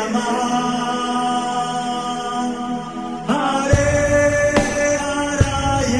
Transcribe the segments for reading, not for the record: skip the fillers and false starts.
नमः हरे हराय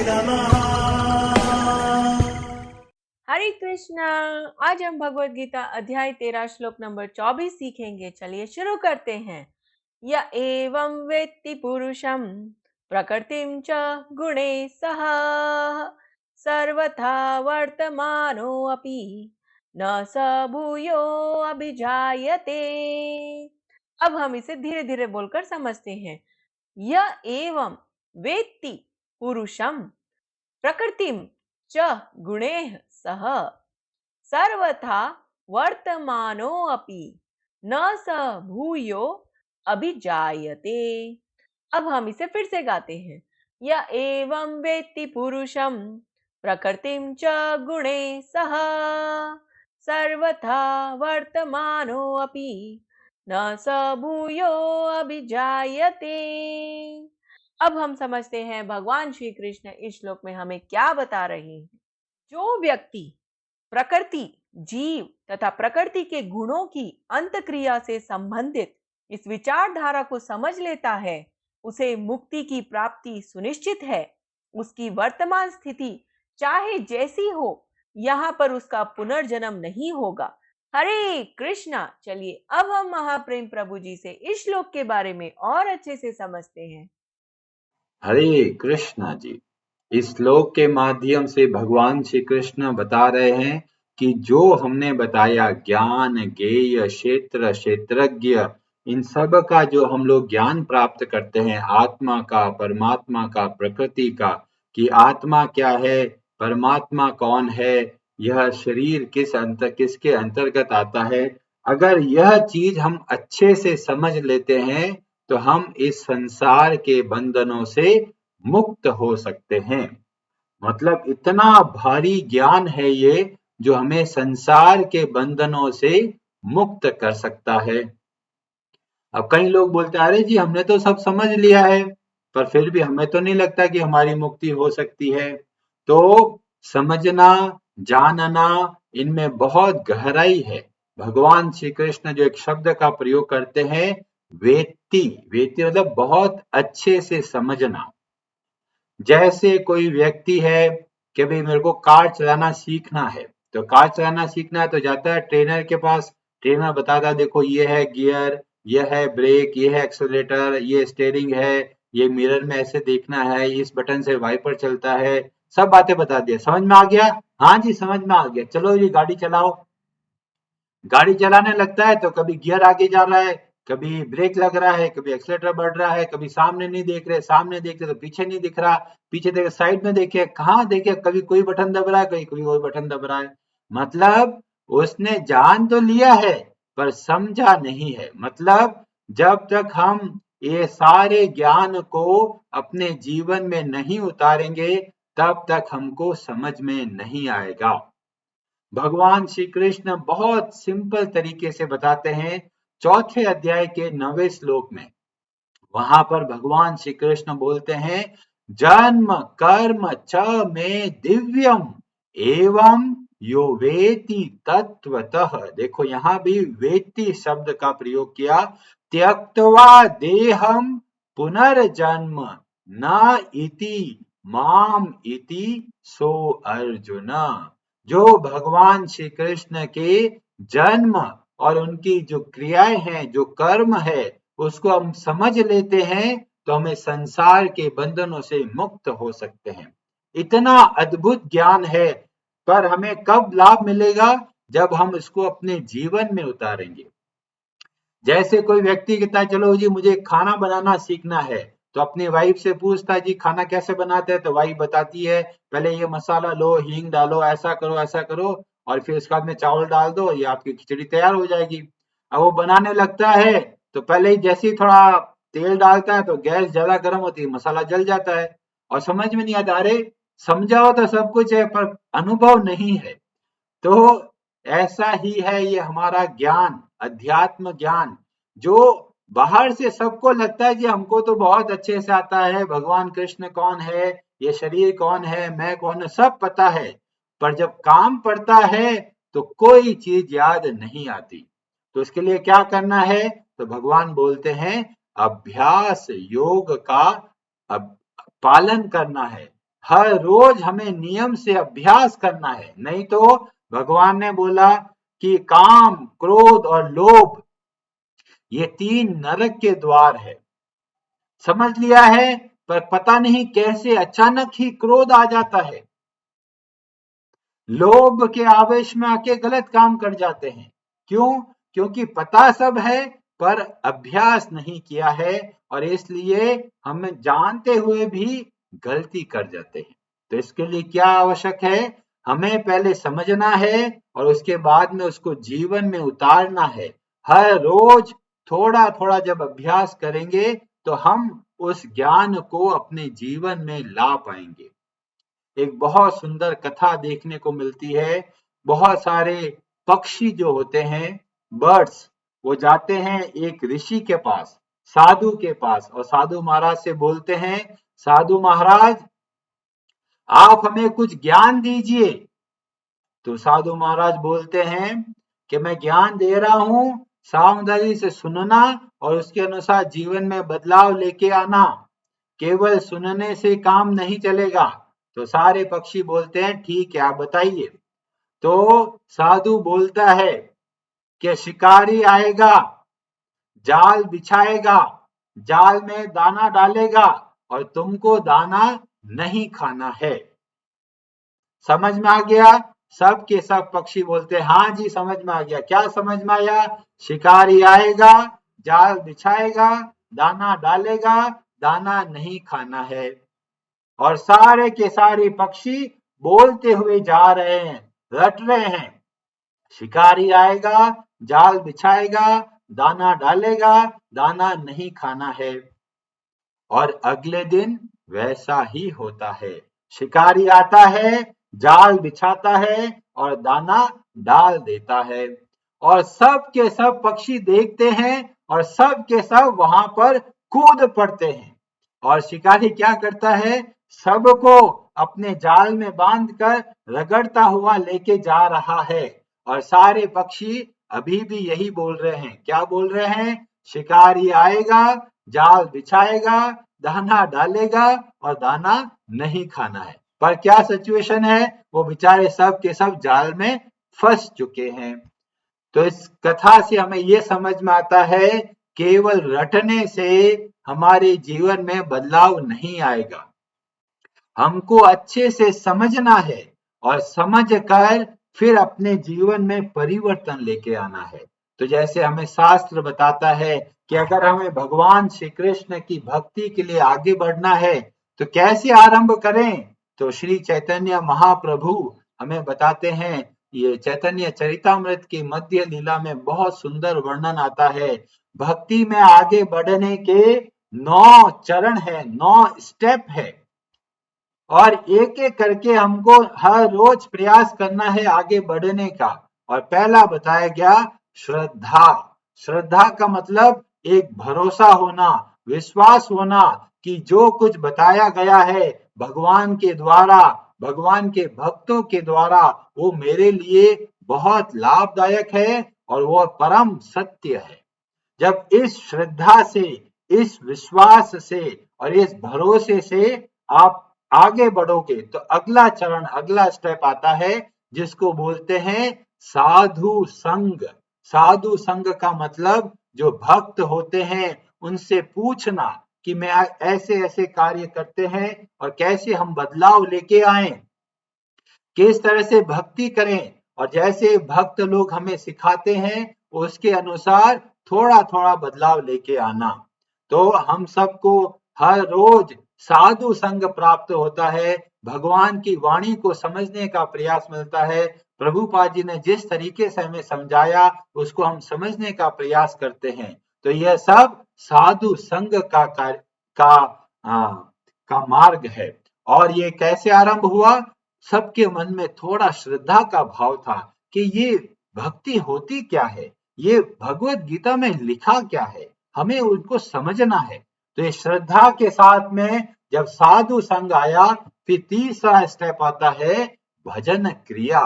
नमः। हरे कृष्णा। आज हम भगवत गीता अध्याय 13 श्लोक नंबर 24 सीखेंगे। चलिए शुरू करते हैं। य एवं वेत्ति पुरुषं प्रकृतिं च गुणे सह सर्वथा वर्तमानोऽपि न स भूयो अभिजायते। अब हम इसे धीरे धीरे बोलकर समझते हैं। य एवं वेत्ति पुरुषं प्रकृतिं च गुणैः सह सर्वथा वर्तमानोऽपि न स भूयो अभिजायते। अब हम इसे फिर से गाते हैं। य एवं वेत्ति पुरुषं प्रकृतिं च गुणैः सह सर्वथा वर्तमानोऽपि न स भूयो अभिजायते। अब हम समझते हैं भगवान श्री कृष्ण इस श्लोक में हमें क्या बता रहे हैं। जो व्यक्ति प्रकृति, जीव तथा प्रकृति के गुणों की अंतक्रिया से संबंधित इस विचारधारा को समझ लेता है, उसे मुक्ति की प्राप्ति सुनिश्चित है। उसकी वर्तमान स्थिति चाहे जैसी हो, यहाँ पर उसका पुनर्जन्म नहीं होगा। हरे कृष्णा। चलिए अब हम महाप्रेम प्रभु जी से इस श्लोक के बारे में और अच्छे से समझते हैं। हरे कृष्णा जी। इस श्लोक के माध्यम से भगवान श्री कृष्ण बता रहे हैं कि जो हमने बताया ज्ञान, ज्ञेय, क्षेत्र, क्षेत्रज्ञ, इन सब का जो हम लोग ज्ञान प्राप्त करते हैं, आत्मा का, परमात्मा का, प्रकृति का, कि आत्मा क्या है, परमात्मा कौन है, यह शरीर किसके अंतर्गत आता है। अगर यह चीज हम अच्छे से समझ लेते हैं तो हम इस संसार के बंधनों से मुक्त हो सकते हैं। मतलब इतना भारी ज्ञान है ये, जो हमें संसार के बंधनों से मुक्त कर सकता है। अब कई लोग बोलते हैं, अरे जी हमने तो सब समझ लिया है, पर फिर भी हमें तो नहीं लगता कि हमारी मुक्ति हो सकती है। तो समझना, जानना, इनमें बहुत गहराई है। भगवान श्री कृष्ण जो एक शब्द का प्रयोग करते हैं, वेत्ति, वेत्ति मतलब बहुत अच्छे से समझना। जैसे कोई व्यक्ति है कि भाई मेरे को कार चलाना सीखना है, तो कार चलाना सीखना है तो जाता है ट्रेनर के पास। ट्रेनर बताता है देखो ये है गियर, ये है ब्रेक, ये है एक्सेलेरेटर, ये स्टीयरिंग है, ये मिरर में ऐसे देखना है, इस बटन से वाइपर चलता है, सब बातें बता दिया। समझ में आ गया? हाँ जी समझ में आ गया, चलो ये गाड़ी चलाओ। गाड़ी चलाने लगता है तो कभी गियर आगे जा रहा है, कभी ब्रेक लग रहा है, कभी एक्सीलरेटर बढ़ रहा है, कभी सामने नहीं देख रहे, सामने देखते तो पीछे नहीं दिख रहा, पीछे देखे साइड में देखे, कहाँ देखे, कभी कोई बटन दब रहा है, कभी कोई बटन दब रहा है। मतलब उसने जान तो लिया है पर समझा नहीं है। मतलब जब तक हम ये सारे ज्ञान को अपने जीवन में नहीं उतारेंगे तब तक हमको समझ में नहीं आएगा। भगवान श्री कृष्ण बहुत सिंपल तरीके से बताते हैं। चौथे अध्याय के 9वें श्लोक में वहां पर भगवान श्री कृष्ण बोलते हैं, जन्म कर्म च में दिव्यम एवं यो वेति तत्वतः। देखो यहां भी वेति शब्द का प्रयोग किया। त्यक्त्वा देहम पुनर्जन्म न इति माम इति सो अर्जुन। जो भगवान श्री कृष्ण के जन्म और उनकी जो क्रियाएं हैं, जो कर्म है, उसको हम समझ लेते हैं तो हमें संसार के बंधनों से मुक्त हो सकते हैं। इतना अद्भुत ज्ञान है, पर हमें कब लाभ मिलेगा? जब हम इसको अपने जीवन में उतारेंगे। जैसे कोई व्यक्ति कहता है चलो जी मुझे खाना बनाना सीखना है, तो अपनी वाइफ से पूछता है जी खाना कैसे बनाते हैं, तो वाइफ बताती है पहले ये मसाला लो, हींग डालो, ऐसा करो और फिर उसके बाद में चावल डाल दो, ये आपकी खिचड़ी तैयार हो जाएगी। अब वो बनाने लगता है तो पहले ही जैसे ही थोड़ा तेल डालता है तो गैस ज्यादा गर्म होती है, मसाला जल जाता है और समझ में नहीं आता। अरे समझाओ तो सब कुछ है पर अनुभव नहीं है। तो ऐसा ही है ये हमारा ज्ञान, अध्यात्म ज्ञान, जो बाहर से सबको लगता है कि हमको तो बहुत अच्छे से आता है, भगवान कृष्ण कौन है, ये शरीर कौन है, मैं कौन है, सब पता है, पर जब काम पड़ता है तो कोई चीज याद नहीं आती। तो इसके लिए क्या करना है? तो भगवान बोलते हैं अभ्यास योग का पालन करना है। हर रोज हमें नियम से अभ्यास करना है, नहीं तो भगवान ने बोला कि काम, क्रोध और लोभ ये 3 नरक के द्वार है। समझ लिया है, पर पता नहीं कैसे अचानक ही क्रोध आ जाता है, लोभ के आवेश में आके गलत काम कर जाते हैं। क्यों? क्योंकि पता सब है पर अभ्यास नहीं किया है, और इसलिए हम जानते हुए भी गलती कर जाते हैं। तो इसके लिए क्या आवश्यक है? हमें पहले समझना है और उसके बाद में उसको जीवन में उतारना है। हर रोज थोड़ा थोड़ा जब अभ्यास करेंगे तो हम उस ज्ञान को अपने जीवन में ला पाएंगे। एक बहुत सुंदर कथा देखने को मिलती है। बहुत सारे पक्षी जो होते हैं, बर्ड्स, वो जाते हैं एक ऋषि के पास, साधु के पास, और साधु महाराज से बोलते हैं, साधु महाराज आप हमें कुछ ज्ञान दीजिए। तो साधु महाराज बोलते हैं कि मैं ज्ञान दे रहा हूं, सावधानी से सुनना और उसके अनुसार जीवन में बदलाव लेके आना। केवल सुनने से काम नहीं चलेगा। तो सारे पक्षी बोलते हैं ठीक है, आप बताइए। तो साधु बोलता है कि शिकारी आएगा, जाल बिछाएगा, जाल में दाना डालेगा और तुमको दाना नहीं खाना है। समझ में आ गया? सब के सब पक्षी बोलते हैं हाँ जी समझ में आ गया। क्या समझ में आया? शिकारी आएगा, जाल बिछाएगा, दाना डालेगा, दाना नहीं खाना है। और सारे के सारे पक्षी बोलते हुए जा रहे हैं, रट रहे हैं, शिकारी आएगा, जाल बिछाएगा, दाना डालेगा, दाना नहीं खाना है। और अगले दिन वैसा ही होता है। शिकारी आता है, जाल बिछाता है और दाना डाल देता है, और सब के सब पक्षी देखते हैं और सब के सब वहां पर कूद पड़ते हैं। और शिकारी क्या करता है? सबको अपने जाल में बांधकर रगड़ता हुआ लेके जा रहा है। और सारे पक्षी अभी भी यही बोल रहे हैं। क्या बोल रहे हैं? शिकारी आएगा, जाल बिछाएगा, दाना डालेगा और दाना नहीं खाना है। पर क्या सिचुएशन है? वो बेचारे सब के सब जाल में फंस चुके हैं। तो इस कथा से हमें ये समझ में आता है, केवल रटने से हमारे जीवन में बदलाव नहीं आएगा। हमको अच्छे से समझना है और समझ कर फिर अपने जीवन में परिवर्तन लेके आना है। तो जैसे हमें शास्त्र बताता है कि अगर हमें भगवान श्री कृष्ण की भक्ति के लिए आगे बढ़ना है तो कैसे आरंभ करें? तो श्री चैतन्य महाप्रभु हमें बताते हैं, ये चैतन्य चरितामृत की मध्य लीला में बहुत सुंदर वर्णन आता है। भक्ति में आगे बढ़ने के 9 चरण है, 9 स्टेप है, और एक एक करके हमको हर रोज प्रयास करना है आगे बढ़ने का। और पहला बताया गया श्रद्धा। श्रद्धा का मतलब एक भरोसा होना, विश्वास होना कि जो कुछ बताया गया है भगवान के द्वारा, भगवान के भक्तों के द्वारा, वो मेरे लिए बहुत लाभदायक है और वो परम सत्य है। जब इस श्रद्धा से, इस विश्वास से और इस भरोसे से आप आगे बढ़ोगे तो अगला चरण, अगला स्टेप आता है जिसको बोलते हैं साधु संग। साधु संग का मतलब जो भक्त होते हैं उनसे पूछना कि मैं ऐसे ऐसे कार्य करते हैं और कैसे हम बदलाव लेके आए, किस तरह से भक्ति करें, और जैसे भक्त लोग हमें सिखाते हैं उसके अनुसार थोड़ा थोड़ा बदलाव लेके आना। तो हम सबको हर रोज साधु संग प्राप्त होता है, भगवान की वाणी को समझने का प्रयास मिलता है। प्रभुपाद जी ने जिस तरीके से हमें समझाया उसको हम समझने का प्रयास करते हैं। तो यह सब साधु संग का मार्ग है। और ये कैसे आरंभ हुआ? सबके मन में थोड़ा श्रद्धा का भाव था कि ये भक्ति होती क्या है, ये भगवत गीता में लिखा क्या है, हमें उनको समझना है। तो ये श्रद्धा के साथ में जब साधु संग आया, फिर तीसरा स्टेप आता है भजन क्रिया।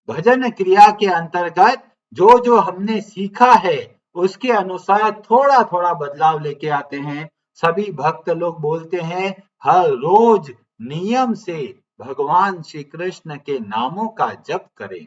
भजन क्रिया के अंतर्गत जो जो हमने सीखा है उसके अनुसार थोड़ा थोड़ा बदलाव लेके आते हैं। सभी भक्त लोग बोलते हैं हर रोज नियम से भगवान श्री कृष्ण के नामों का जप करें।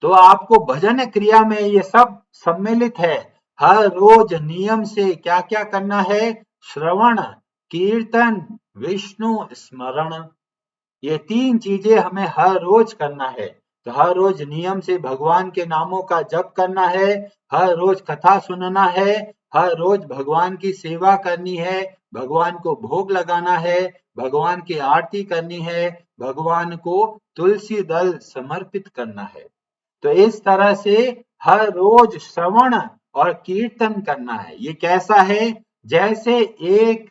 तो आपको भजन क्रिया में ये सब सम्मिलित है। हर रोज नियम से क्या क्या करना है? श्रवण, कीर्तन, विष्णु स्मरण, ये 3 चीजें हमें हर रोज करना है। तो हर रोज नियम से भगवान के नामों का जप करना है, हर रोज कथा सुनना है, हर रोज भगवान की सेवा करनी है, भगवान को भोग लगाना है, भगवान की आरती करनी है, भगवान को तुलसी दल समर्पित करना है। तो इस तरह से हर रोज श्रवण और कीर्तन करना है। ये कैसा है? जैसे एक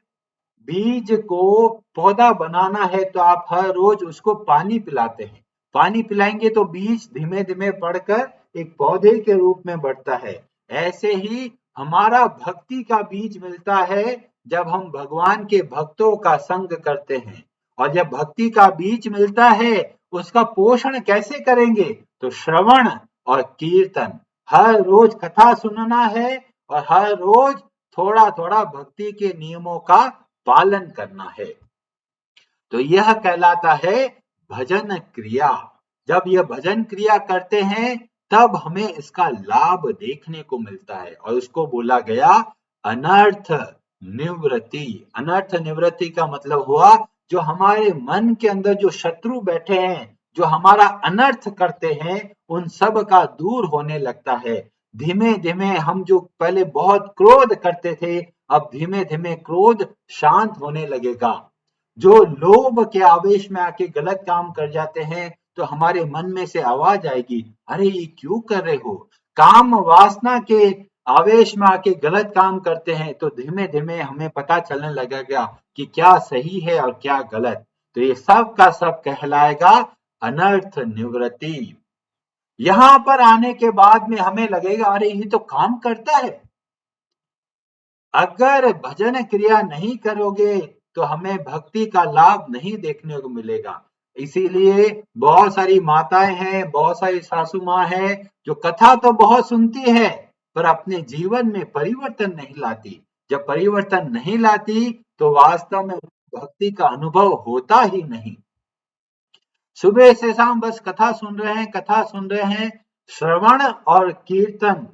बीज को पौधा बनाना है तो आप हर रोज उसको पानी पिलाते हैं। पानी पिलाएंगे तो बीज धीमे धीमे बढ़कर एक पौधे के रूप में बढ़ता है। ऐसे ही हमारा भक्ति का बीज मिलता है जब हम भगवान के भक्तों का संग करते हैं। और जब भक्ति का बीज मिलता है उसका पोषण कैसे करेंगे? तो श्रवण और कीर्तन, हर रोज कथा सुनना है और हर रोज थोड़ा थोड़ा भक्ति के नियमों का पालन करना है। तो यह कहलाता है भजन क्रिया। जब यह भजन क्रिया करते हैं तब हमें इसका लाभ देखने को मिलता है और उसको बोला गया अनर्थ निवृत्ति। अनर्थ निवृत्ति का मतलब हुआ जो हमारे मन के अंदर जो शत्रु बैठे हैं, जो हमारा अनर्थ करते हैं, उन सब का दूर होने लगता है। धीमे धीमे हम जो पहले बहुत क्रोध करते थे, अब धीमे धीमे क्रोध शांत होने लगेगा। जो लोभ के आवेश में आके गलत काम कर जाते हैं तो हमारे मन में से आवाज आएगी, अरे ये क्यों कर रहे हो? काम वासना के आवेश में आके गलत काम करते हैं तो धीमे धीमे हमें पता चलने लगेगा कि क्या सही है और क्या गलत। तो ये सब का सब कहलाएगा अनर्थ निवृत्ति। यहां पर आने के बाद में हमें लगेगा अरे ये तो काम करता है। अगर भजन क्रिया नहीं करोगे तो हमें भक्ति का लाभ नहीं देखने को मिलेगा। इसीलिए बहुत सारी माताएं हैं, बहुत सारी सासू माँ है जो कथा तो बहुत सुनती है पर अपने जीवन में परिवर्तन नहीं लाती। जब परिवर्तन नहीं लाती तो वास्तव में भक्ति का अनुभव होता ही नहीं। सुबह से शाम बस कथा सुन रहे हैं, कथा सुन रहे हैं। श्रवण और कीर्तन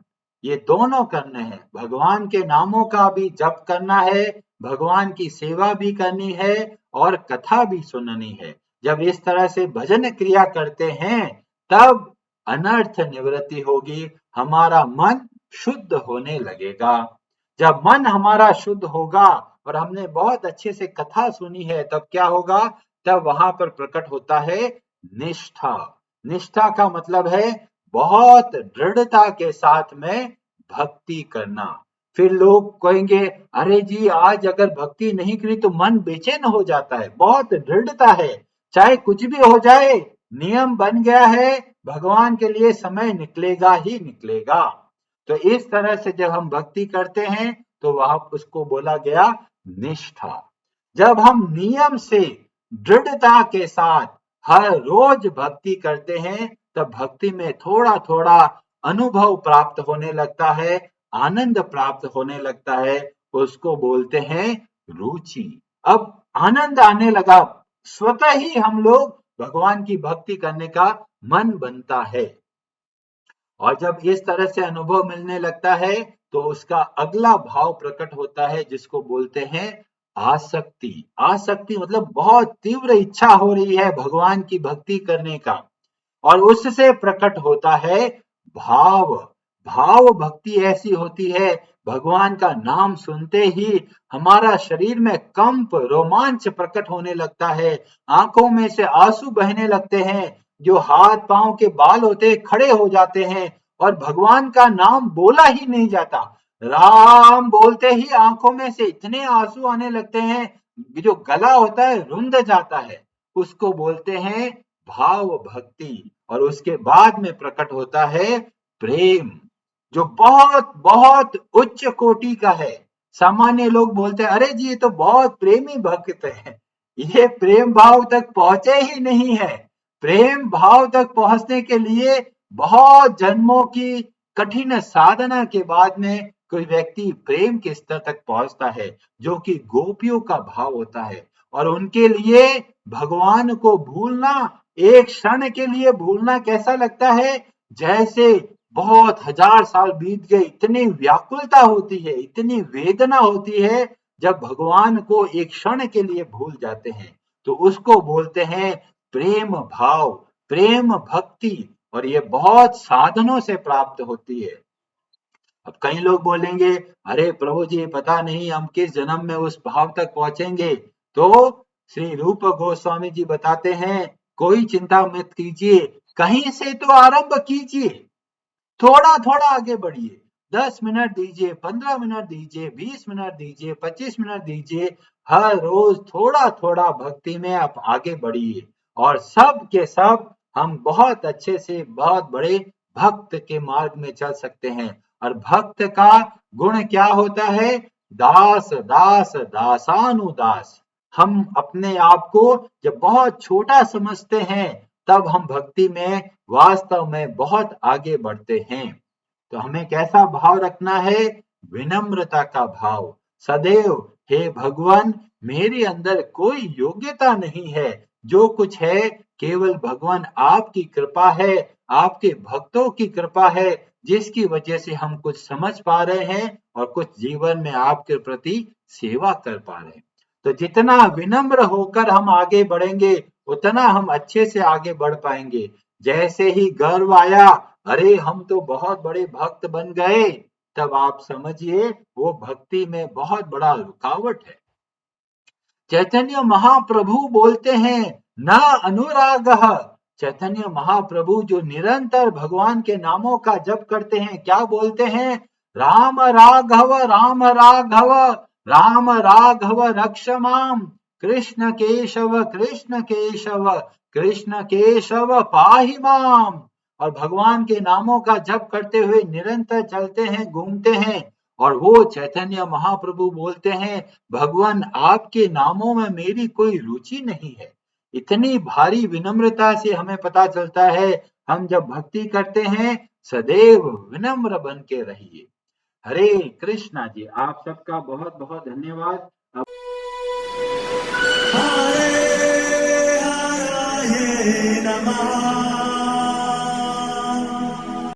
ये दोनों करने हैं। भगवान के नामों का भी जप करना है, भगवान की सेवा भी करनी है और कथा भी सुननी है। जब इस तरह से भजन क्रिया करते हैं तब अनर्थ निवृत्ति होगी, हमारा मन शुद्ध होने लगेगा। जब मन हमारा शुद्ध होगा और हमने बहुत अच्छे से कथा सुनी है तब क्या होगा? तब वहां पर प्रकट होता है निष्ठा। निष्ठा का मतलब है बहुत दृढ़ता के साथ में भक्ति करना। फिर लोग कहेंगे अरे जी आज अगर भक्ति नहीं करी तो मन बेचैन हो जाता है। बहुत दृढ़ता है, चाहे कुछ भी हो जाए, नियम बन गया है, भगवान के लिए समय निकलेगा ही निकलेगा। तो इस तरह से जब हम भक्ति करते हैं तो वहां उसको बोला गया निष्ठा। जब हम नियम से दृढ़ता के साथ हर रोज भक्ति करते हैं तब भक्ति में थोड़ा थोड़ा अनुभव प्राप्त होने लगता है, आनंद प्राप्त होने लगता है, उसको बोलते हैं रुचि। अब आनंद आने लगा, स्वतः ही हम लोग भगवान की भक्ति करने का मन बनता है। और जब इस तरह से अनुभव मिलने लगता है तो उसका अगला भाव प्रकट होता है जिसको बोलते हैं आसक्ति। आसक्ति मतलब बहुत तीव्र इच्छा हो रही है भगवान की भक्ति करने का और उससे प्रकट होता है भाव। भाव भक्ति ऐसी होती है भगवान का नाम सुनते ही हमारा शरीर में कंप रोमांच प्रकट होने लगता है, आंखों में से आंसू बहने लगते हैं, जो हाथ पांव के बाल होते हैं खड़े हो जाते हैं और भगवान का नाम बोला ही नहीं जाता। राम बोलते ही आंखों में से इतने आंसू आने लगते हैं, जो गला होता है रुंध जाता है, उसको बोलते हैं भाव भक्ति। और उसके बाद में प्रकट होता है प्रेम, जो बहुत बहुत उच्च कोटि का है। सामान्य लोग बोलते हैं अरे जी ये तो बहुत प्रेमी भक्त है, ये प्रेम भाव तक पहुंचे ही नहीं है। प्रेम भाव तक पहुंचने के लिए बहुत जन्मों की कठिन साधना के बाद में कोई व्यक्ति प्रेम के स्तर तक पहुंचता है जो कि गोपियों का भाव होता है, और उनके लिए भगवान को भूलना, एक क्षण के लिए भूलना कैसा लगता है, जैसे बहुत हजार साल बीत गए। इतनी व्याकुलता होती है, इतनी वेदना होती है जब भगवान को एक क्षण के लिए भूल जाते हैं, तो उसको बोलते हैं प्रेम भाव, प्रेम भक्ति, और ये बहुत साधनों से प्राप्त होती है। अब कई लोग बोलेंगे, अरे प्रभु जी पता नहीं हम किस जन्म में उस भाव तक पहुंचेंगे। तो श्री रूप गोस्वामी जी बताते हैं, कोई चिंता मत कीजिए, कहीं से तो आरंभ कीजिए, थोड़ा थोड़ा आगे बढ़िए, 10 मिनट दीजिए, 15 मिनट दीजिए, 20 मिनट दीजिए, 25 मिनट दीजिए, हर रोज थोड़ा थोड़ा भक्ति में आप आगे बढ़िए, और सब के सब हम बहुत अच्छे से बहुत बड़े भक्त के मार्ग में चल सकते हैं। और भक्त का गुण क्या होता है, दास दास दासानुदास। हम अपने आप को जब बहुत छोटा समझते हैं तब हम भक्ति में वास्तव में बहुत आगे बढ़ते हैं। तो हमें कैसा भाव रखना है, विनम्रता का भाव, सदैव हे भगवान मेरे अंदर कोई योग्यता नहीं है, जो कुछ है केवल भगवान आपकी कृपा है, आपके भक्तों की कृपा है, जिसकी वजह से हम कुछ समझ पा रहे हैं और कुछ जीवन में आपके प्रति सेवा कर पा रहे हैं। तो जितना विनम्र होकर हम आगे बढ़ेंगे उतना हम अच्छे से आगे बढ़ पाएंगे। जैसे ही गर्व आया, अरे हम तो बहुत बड़े भक्त बन गए, तब आप समझिए वो भक्ति में बहुत बड़ा रुकावट है। चैतन्य महाप्रभु बोलते हैं न अनुरागः, चैतन्य महाप्रभु जो निरंतर भगवान के नामों का जप करते हैं, क्या बोलते हैं, राम राघव राम राघव राम राघव रक्ष माम, कृष्ण केशव कृष्ण केशव कृष्ण केशव पाहि माम। और भगवान के नामों का जप करते हुए निरंतर चलते हैं, घूमते हैं, और वो चैतन्य महाप्रभु बोलते हैं भगवान आपके नामों में मेरी कोई रुचि नहीं है। इतनी भारी विनम्रता से हमें पता चलता है, हम जब भक्ति करते हैं सदैव विनम्र बन के रहिए। हरे कृष्णा जी, आप सबका बहुत बहुत धन्यवाद। हरे हराये नमः।